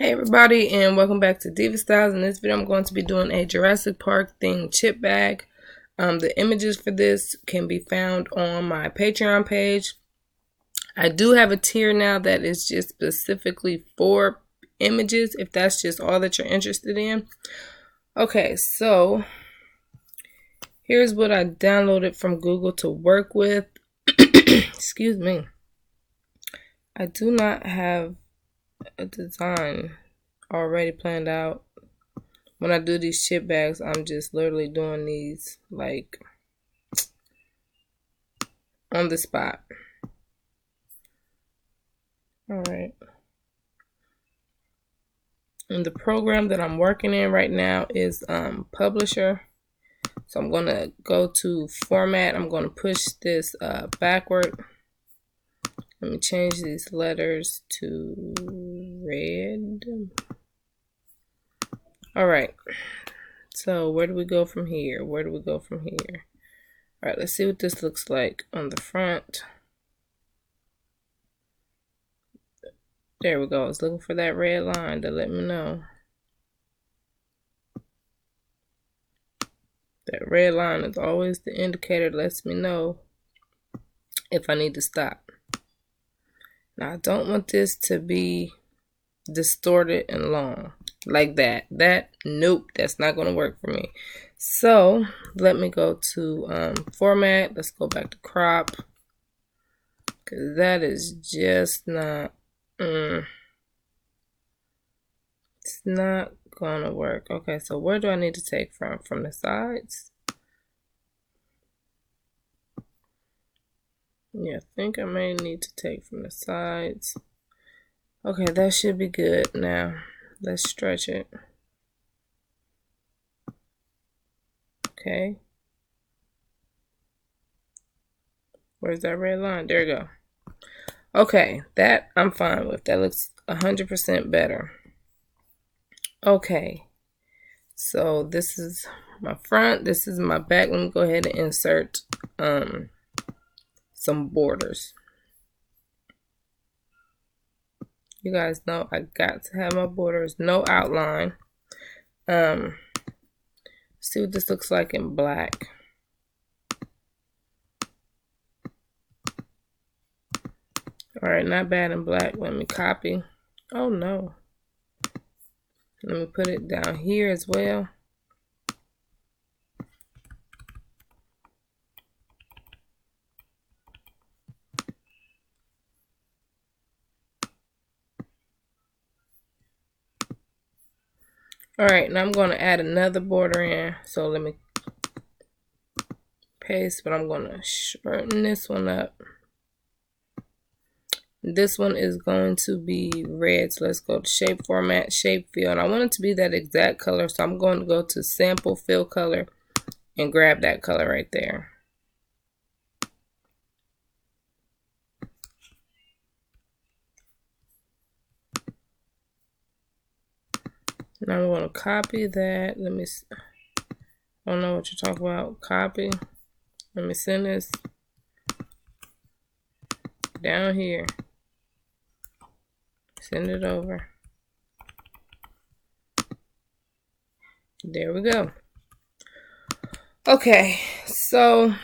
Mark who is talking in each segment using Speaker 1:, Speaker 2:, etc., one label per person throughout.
Speaker 1: Hey everybody, and welcome back to Diva Styles. In this video I'm going to be doing a Jurassic Park themed chip bag. The images for this can be found on my Patreon page. I do have a tier now that is just specifically for images, if that's just all that you're interested in. Okay, so here's what I downloaded from Google to work with. Excuse me. I do not have a design already planned out. When I do these chip bags, I'm just literally doing these like on the spot. All right. And the program that I'm working in right now is Publisher. So I'm going to go to Format. I'm going to push this backward. Let me change these letters to red. All right. So where do we go from here? All right, let's see what this looks like on the front. There we go. I was looking for that red line to let me know. That red line is always the indicator that lets me know if I need to stop. Now, I don't want this to be distorted and long like that. Nope, that's not going to work for me. So let me go to Format. Let's go back to Crop, because that is just not it's not gonna work. Okay, so where do I need to take from the sides? Yeah, I think I may need to take from the sides. Okay, that should be good. Now let's stretch it. Okay, where's that red line? There you go. Okay, that I'm fine with. That looks 100% better. Okay, so this is my front, this is my back. Let me go ahead and insert some borders. You guys know I got to have my borders, no outline. See what this looks like in black. All right, not bad in black. Let me copy. Oh no. Let me put it down here as well. All right, now I'm going to add another border in. So let me paste, but I'm going to shorten this one up. This one is going to be red. So let's go to Shape Format, Shape Fill. And I want it to be that exact color. So I'm going to go to Sample Fill Color and grab that color right there. Now I'm going to copy that. Let me, I don't know what you're talking about. Copy. Let me send this down here. Send it over. There we go. Okay, so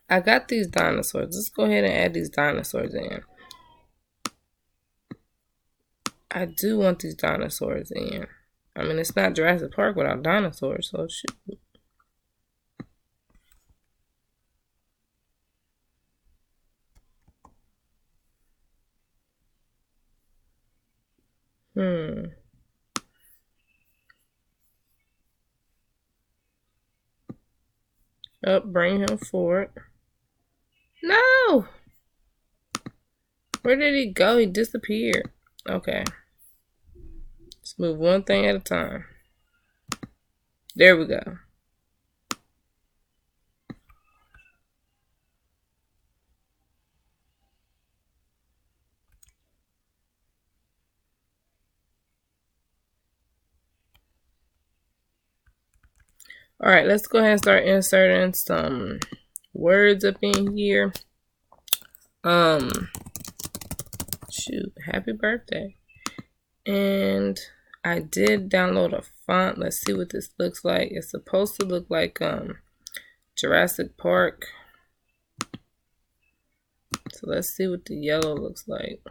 Speaker 1: I got these dinosaurs. Let's go ahead and add these dinosaurs in. I do want these dinosaurs in. I mean, it's not Jurassic Park without dinosaurs, so shoot. Up, bring him forward. No! Where did he go? He disappeared. Okay. Let's move one thing at a time. There we go. All right, let's go ahead and start inserting some words up in here. Shoot, happy birthday. And I did download a font. Let's see what this looks like. It's supposed to look like Jurassic Park. So let's see what the yellow looks like.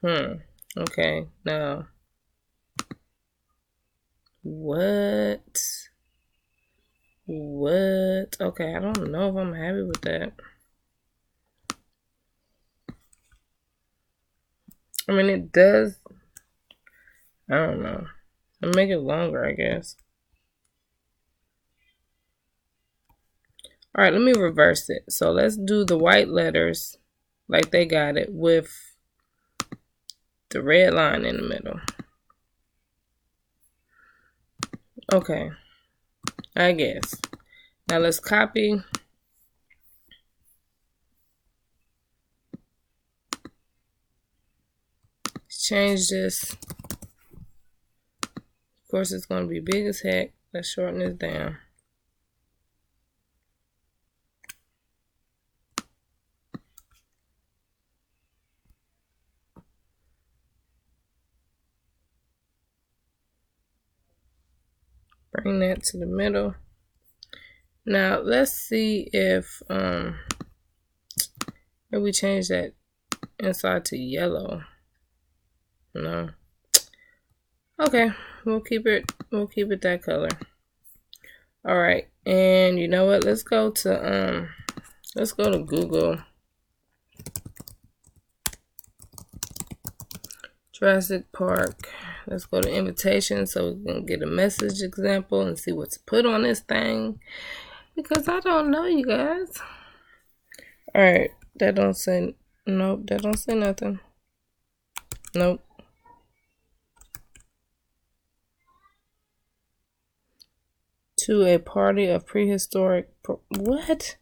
Speaker 1: Okay, now. What? Okay, I don't know if I'm happy with that. I mean, it does. I don't know. I'll make it longer, I guess. All right, let me reverse it. So let's do the white letters like they got it with the red line in the middle. Okay, I guess. Now let's copy. Change this. Of course, it's going to be big as heck. Let's shorten this down. Bring that to the middle. Now let's see if maybe we change that inside to yellow. No. Okay, we'll keep it that color. All right, and you know what? Let's go to Google. Jurassic Park. Let's go to invitation so we can get a message example and see what's put on this thing. Because I don't know, you guys. All right, that don't say, nope, that don't say nothing. Nope. To a party of prehistoric, what?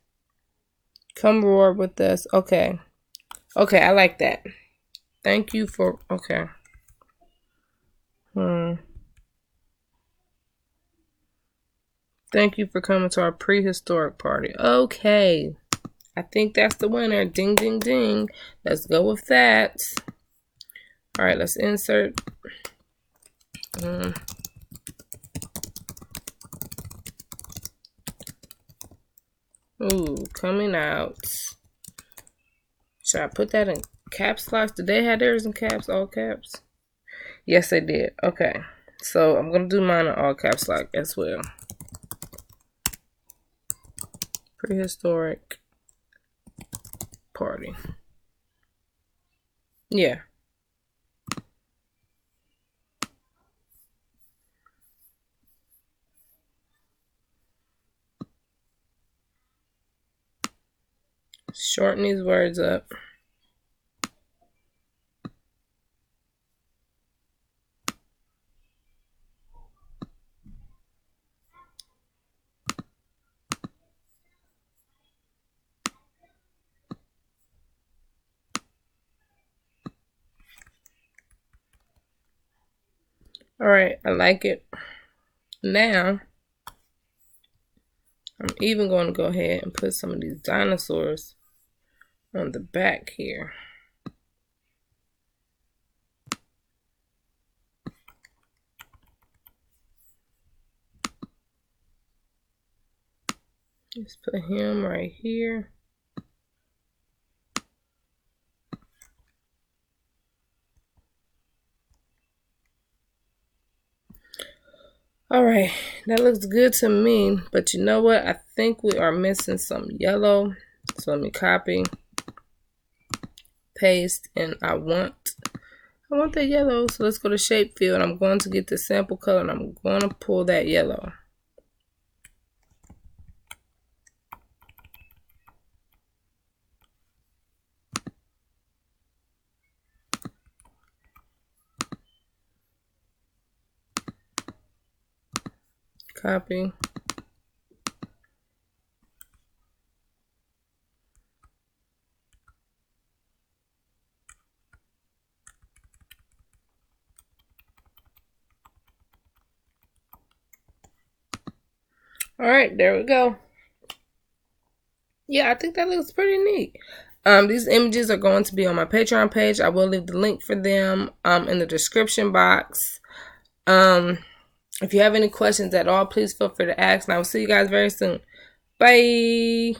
Speaker 1: Come roar with us. Okay. Okay, I like that. Thank you for, okay. Thank you for coming to our prehistoric party. Okay. I think that's the winner. Ding, ding, ding. Let's go with that. All right, let's insert. Ooh, coming out. Should I put that in caps lock? Did they have theirs in caps, all caps? Yes, they did. Okay. So I'm going to do mine in all caps lock as well. Prehistoric party. Yeah. Shorten these words up. All right, I like it. Now, I'm even going to go ahead and put some of these dinosaurs on the back here. Just put him right here. All right, that looks good to me, but you know what? I think we are missing some yellow. So let me copy, paste, and I want that yellow. So let's go to shape field. I'm going to get the sample color and I'm going to pull that yellow. Copy. All right, there we go. Yeah, I think that looks pretty neat. These images are going to be on my Patreon page. I will leave the link for them in the description box. If you have any questions at all, please feel free to ask, and I will see you guys very soon. Bye.